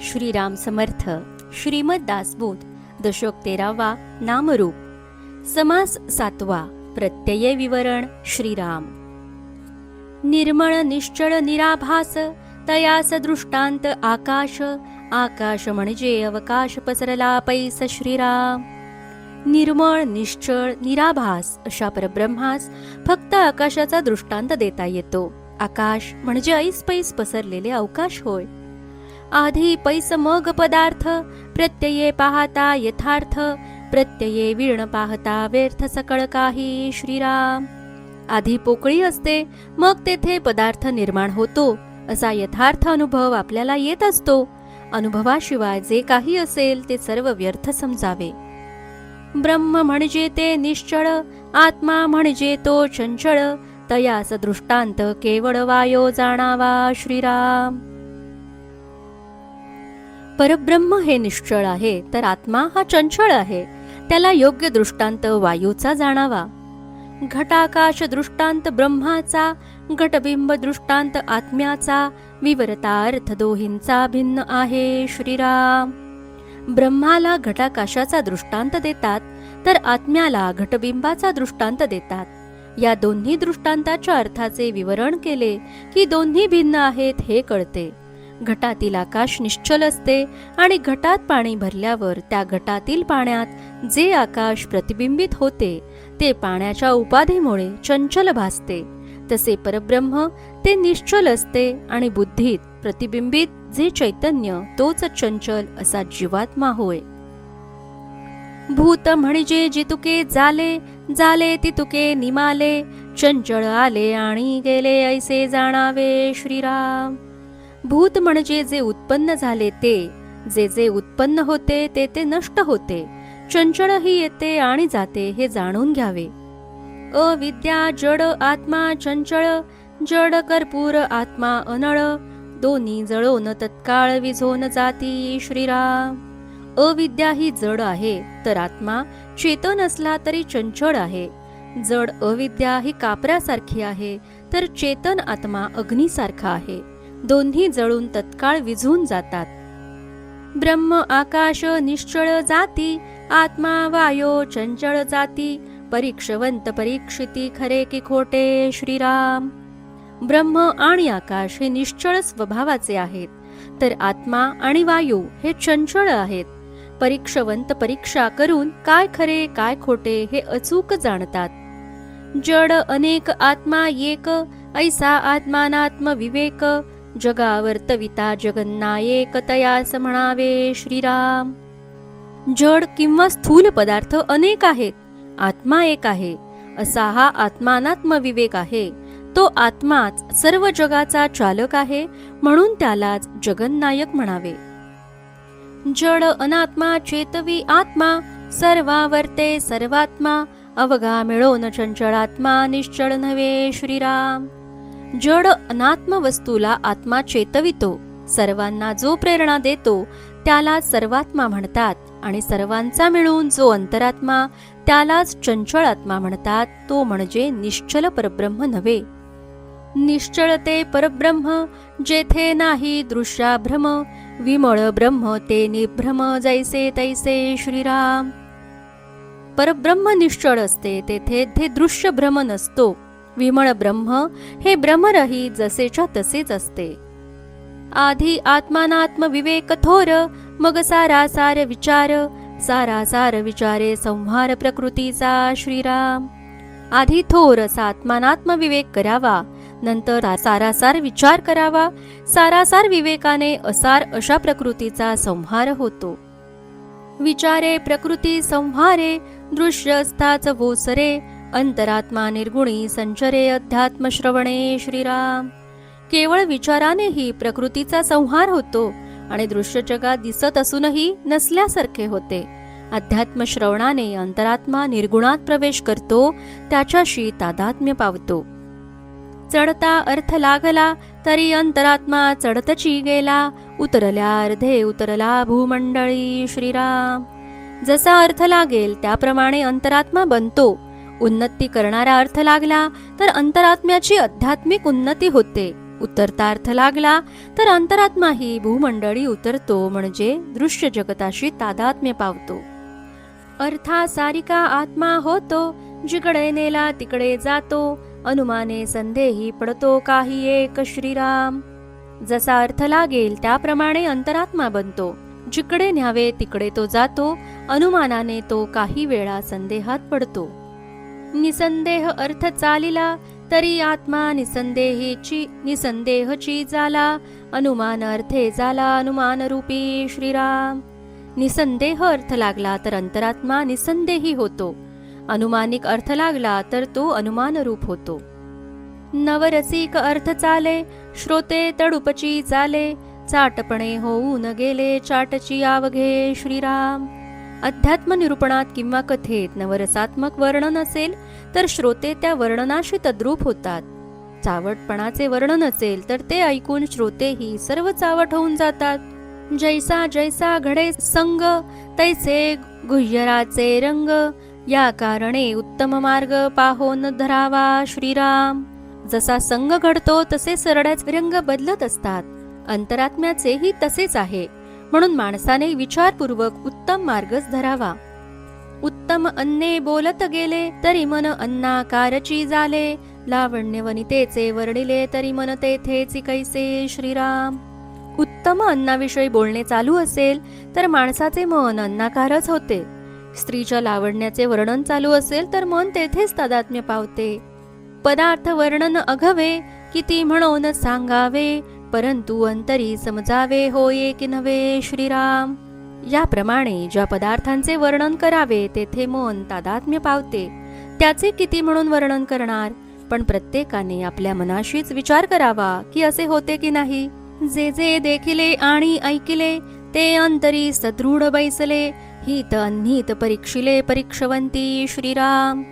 श्रीराम समर्थ. श्रीमद दासबोध. दशक 13वा. नामरूप. समास 7वा. प्रत्यय विवरण. श्रीराम. निर्मळ निश्चळ निराभास, तयास दृष्टांत आकाश. आकाश म्हणजे अवकाश पसरला पैस श्रीराम. निर्मळ निश्चळ निराभास अशा परब्रह्मास फक्त आकाशाचा दृष्टांत देता येतो. आकाश म्हणजे ऐसपैस पसरलेले अवकाश होय. आधी पैस मग पदार्थ, प्रत्यये पाहता यथार्थ. प्रत्यये विण पाहता व्यर्थ सकळ काही श्रीराम. आधी पोकळी असते, मग तेथे पदार्थ निर्माण होतो, असा यथार्थ अनुभव आपल्याला येत असतो. अनुभवाशिवाय जे काही असेल ते सर्व व्यर्थ समजावे. ब्रह्म म्हणजे ते निश्चळ, आत्मा म्हणजे तो चंचळ. तयास दृष्टांत केवळ वायो जाणावा श्रीराम. परब्रह्म हे निश्चळ आहे, तर आत्मा हा चंचळ आहे. त्याला योग्य दृष्टांत वायूचा जाणावा. घटाकाश दृष्टांत ब्रह्माचा, घटबिंब दृष्टांत आत्म्याचा. विवरता अर्थ दोहींचा भिन्न आहे श्रीराम. ब्रह्माला घटाकाशाचा दृष्टांत देतात, तर आत्म्याला घटबिंबाचा दृष्टांत देतात. या दोन्ही दृष्टांताच्या अर्थाचे विवरण केले की दोन्ही भिन्न आहेत हे कळते. घटातील आकाश निश्चल असते आणि घटात पाणी भरल्यावर त्या घटातील पाण्यात जे आकाश प्रतिबिंबित होते ते पाण्याच्या उपाधीमुळे चंचल भासते. तसे परब्रह्म ते निश्चल असते आणि बुद्धीत प्रतिबिंबित जे चैतन्य तोच चंचल असा जीवात्मा होय. भूत म्हणजे जितुके झाले, झाले तितुके निमाले. चंचळ आले आणि गेले ऐसे जाणावे श्रीराम. भूत म्हणजे जे उत्पन्न झाले ते, जे जे उत्पन्न होते ते ते नष्ट होते. चंचळही येते आणि जाते हे जाणून घ्यावे. अविद्या जड आत्मा चंचळ, जड कर्पूर आत्मा अनळ. दोन्ही जळोन तत्काळ विझोन जाती श्रीराम. अविद्या ही जड आहे, तर आत्मा चेतन असला तरी चंचळ आहे. जड अविद्या ही कापरासारखी आहे, तर चेतन आत्मा अग्नीसारखा आहे. दोन्ही जळून तत्काळ विझून जातात. ब्रह्म आकाश निश्चळ जाती, आत्मा वायो चंचळ जाती. परीक्षवंत परीक्षिती खरे की खोटे श्रीराम. ब्रह्म आणि आकाश हे निश्चळ स्वभावाचे आहेत, तर आत्मा आणि वायू हे चंचळ आहेत. परीक्षवंत परीक्षा करून काय खरे काय खोटे हे अचूक जाणतात. जड अनेक आत्मा एक, ऐसा आत्मानात्म विवेक. जगावर्तविता जगन्नायक तयास म्हणावे श्रीराम. जड किंवा स्थूल पदार्थ अनेक आहेत, आत्मा एक आहे, असा हा आत्मानात्म विवेक आहे. तो आत्माच सर्व जगाचा चालक आहे, म्हणून त्यालाच जगन्नायक म्हणावे. जड अनात्मा चेतवी आत्मा, सर्वावर्ते सर्वात्मा. अवघा मिळोन चंचळात्मा निश्चळ नव्हे श्रीराम. जड अनात्म वस्तूला आत्मा चेतवितो, सर्वांना जो प्रेरणा देतो त्याला सर्वात्मा म्हणतात, आणि सर्वांचा मिळून जो अंतरात्मा त्यालाच चंचळ आत्मा म्हणतात. तो म्हणजे निश्चल परब्रह्म नव्हे. निश्चळ ते परब्रह्म, जेथे नाही दृश्या भ्रम. विमळ ब्रह्म ते निभ्रम, जैसे तैसे श्रीराम. परब्रह्म निश्चळ असते, तेथे ते दृश्य भ्रम नसतो. विमळ ब्रह्म हे ब्रह्मरहित जसेच्या तसेच असते. आधी आत्मानात्म विवेक थोर, मग सारासार विचार. सारासार विचारे संहार प्रकृतीचा श्रीराम. आधी थोर असा आत्मानात्म विवेक करावा, नंतर सारासार विचार करावा. सारासार विवेकाने असार अशा प्रकृतीचा संहार होतो. विचारे प्रकृती संहारे, दृश्य असताच वोसरे. अंतरात्मा निर्गुणी संचरे अध्यात्म श्रवणे श्रीराम. केवळ विचारानेही प्रकृतीचा संहार होतो आणि दृश्य जगात दिसत असूनही नसल्यासारखे होते. अध्यात्म श्रवणाने अंतरात्मा निर्गुणात प्रवेश करतो, त्याच्याशी तादात्म्य पावतो. चढता अर्थ लागला तरी अंतरात्मा चढतची गेला. उतरल्या अर्धे उतरला भूमंडळी श्रीराम. जसा अर्थ लागेल त्याप्रमाणे अंतरात्मा बनतो. उन्नती करणारा अर्थ लागला तर अंतरात्म्याची आध्यात्मिक उन्नती होते. उतरता अर्थ लागला तर अंतरात्माही भूमंडळी उतरतो, म्हणजे दृश्य जगताशी तादात्म्य पावतो. अर्थासारिका आत्मा होतो, जिकडे नेला तिकडे जातो. अनुमाने संदेही पडतो काही एक श्रीराम. जसा अर्थ लागेल त्याप्रमाणे अंतरात्मा बनतो. जिकडे न्यावे तिकडे तो जातो. अनुमानाने तो काही वेळा संदेहात पडतो. निसंदेह अर्थ चालिला तरी आत्मा निसंदेहची झाला. अनुमान अर्थे झाला अनुमान रूपी श्रीराम. निसंदेह अर्थ लागला तर अंतरात्मा निसंदेही होतो. अनुमानिक अर्थ लागला तर तो अनुमान रूप होतो. नवरसिक अर्थ चाले श्रोते तडुपची चाले. चाटपणे होऊन गेले चाटची आवघे श्रीराम. अध्यात्म निरूपणात किंवा कथेत नवरसात्मक वर्णन असेल तर श्रोते त्या वर्णनाशी तद्रूप होतात. चावटपणाचे वर्णन असेल तर ते ऐकून श्रोतेही सर्व चावट होऊन जातात. जैसा जैसा घडे संग तैसे गुह्यराचे रंग. या कारणे उत्तम मार्ग पाहोन धरावा श्रीराम. जसा संग घडतो तसे सरड्याचे रंग बदलत असतात. अंतरात्म्याचेही तसेच आहे. म्हणून माणसाने विचारपूर्वक उत्तम मार्गच धरावा. उत्तम अन्ने बोलत गेले तरी मन अन्नाकारची झाले. लावण्य वनितेचे वर्णिले तरी मन तेथेच कैसे श्रीराम. उत्तम अन्नाविषयी बोलणे चालू असेल तर माणसाचे मन अन्नाकारच होते. स्त्रीच्या लावण्याचे वर्णन चालू असेल तर मन तेथेच तादात्म्य पावते. पदार्थ वर्णन अघवे किती म्हणून सांगावे. परंतु अंतरी समजावे होये की नव्हे श्रीराम. याप्रमाणे ज्या पदार्थांचे वर्णन करावे तेथे मन तादात्म्य पावते. त्याचे किती म्हणून वर्णन करणार. पण प्रत्येकाने आपल्या मनाशीच विचार करावा की असे होते की नाही. जे जे देखिले आणि ऐकिले ते अंतरी सदृढ बैसले. हित अनहित परीक्षिले परीक्षवंती श्रीराम.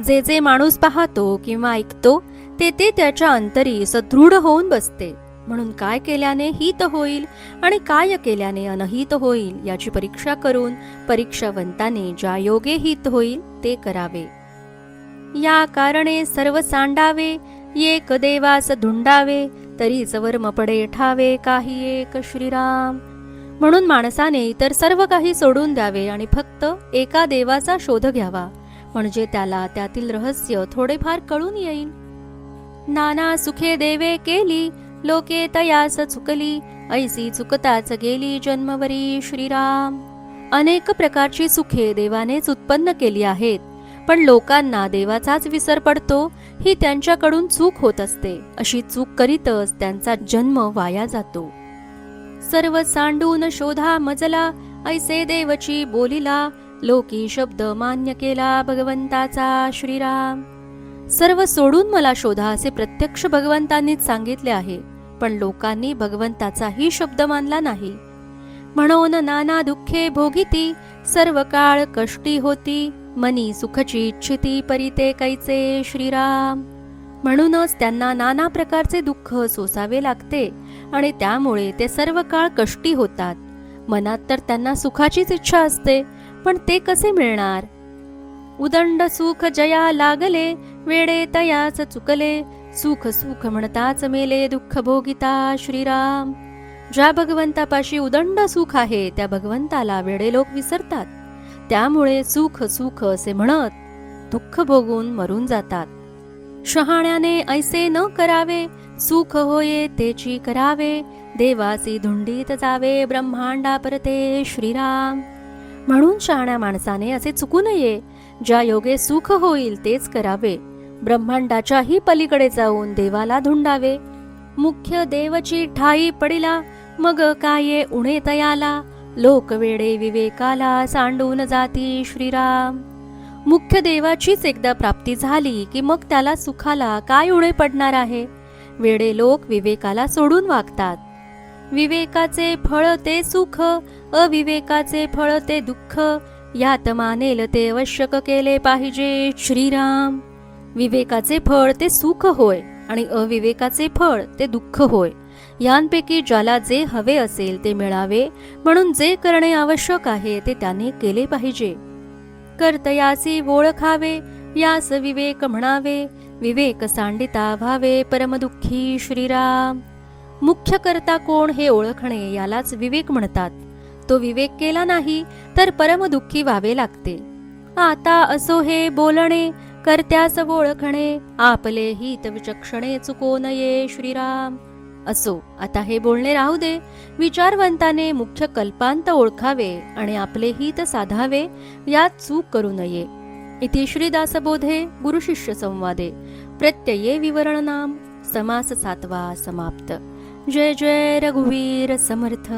जे जे माणूस पाहतो किंवा ऐकतो ते ते त्याच्या अंतरी सदृढ होऊन बसते. म्हणून काय केल्याने हित होईल आणि काय केल्याने अनहित होईल याची परीक्षा करून परीक्षावंताने ज्या योगे हित होईल ते करावे. या कारणे सर्व सांडावे एक देवास धुंडावे. तरीच वर्म पडे ठावे काही एक श्रीराम. म्हणून माणसाने इतर सर्व काही सोडून द्यावे आणि फक्त एका देवाचा शोध घ्यावा. म्हणजे त्याला त्यातील रहस्य थोडेफार कळून येईल. नाना सुखे देवे केली लोके तयास चुकली. ऐसी चुकताच गेली जन्मवरी श्रीराम. अनेक प्रकारची सुखे देवानेच उत्पन्न केली आहेत. पण लोकांना देवाचाच विसर पडतो. ही त्यांच्याकडून चूक होत असते. अशी चूक करीतच त्यांचा जन्म वाया जातो. सर्व सांडून शोधा मजला ऐसे देवची बोलिला. लोकी शब्द मान्य केला भगवंताचा श्रीराम. सर्व सोडून मला शोधा असे प्रत्यक्ष भगवंतांनीच सांगितले आहे. पण लोकांनी भगवंताचाही शब्द मानला नाही. म्हणून नाना दुःखे भोगिती सर्व काळ कष्टी होती. मनी सुखची इच्छिती परिते कैचे श्रीराम. म्हणूनच त्यांना नाना प्रकारचे दुःख सोसावे लागते आणि त्यामुळे ते सर्व काळ कष्टी होतात. मनात तर त्यांना सुखाचीच इच्छा असते, पण ते कसे मिळणार. उदंड सुख जया लागले वेडे तयाच चुकले. सुख सुख म्हणताच मेले दुःख भोगिता श्रीराम. ज्या भगवंतापाशी उदंड सुख आहे त्या भगवंताला वेडे लोक विसरतात. त्यामुळे सुख सुख असे म्हणत दुःख भोगून मरून जातात. शहाण्याने ऐसे न करावे सुख होये तेची करावे. देवासी धुंडीत जावे ब्रह्मांडा परते श्रीराम. म्हणून शहाण्या माणसाने असे चुकू नये. ज्या योगे सुख होईल तेच करावे. ब्रह्मांडाच्याही पलीकडे जाऊन देवाला धुंडावे. मुख्य देवची ठाई पडिला मग काये उणे तयाला. लोक वेडे विवेकाला सांडून जाती श्रीराम. मुख्य देवाचीच एकदा प्राप्ती झाली की मग त्याला सुखाला काय उणे पडणार आहे. वेडे लोक विवेकाला सोडून वागतात. विवेकाचे फळ ते सुख अविवेकाचे फळ ते दुःख. यात मानेल ते आवश्यक केले पाहिजे श्रीराम. विवेकाचे फळ ते सुख होय आणि अविवेकाचे फळ ते दुःख होय. यांपैकी ज्याला जे हवे असेल ते मिळावे म्हणून जे करणे आवश्यक आहे ते त्याने केले पाहिजे. कर्तयासी ओळखावे यास विवेक म्हणावे. विवेक सांडिता व्हावे परमदुःखी श्रीराम. मुख्य करता कोण हे ओळखणे यालाच विवेक म्हणतात. तो विवेक केला नाही तर परमदुःखी व्हावे लागते. आता असो हे बोलणे कर्त्यास ओळखणे, आपले हित विचक्षणे चुको नये श्रीराम. असो आता हे बोलणे राहू दे. विचारवंताने मुख्य कल्पांत ओळखावे आणि आपले हित साधावे, यात चूक करू नये. इति श्रीदासबोधे गुरुशिष्य संवादे प्रत्यये विवरणनाम समास 7वा समाप्त. जय जय रघुवीर समर्थ.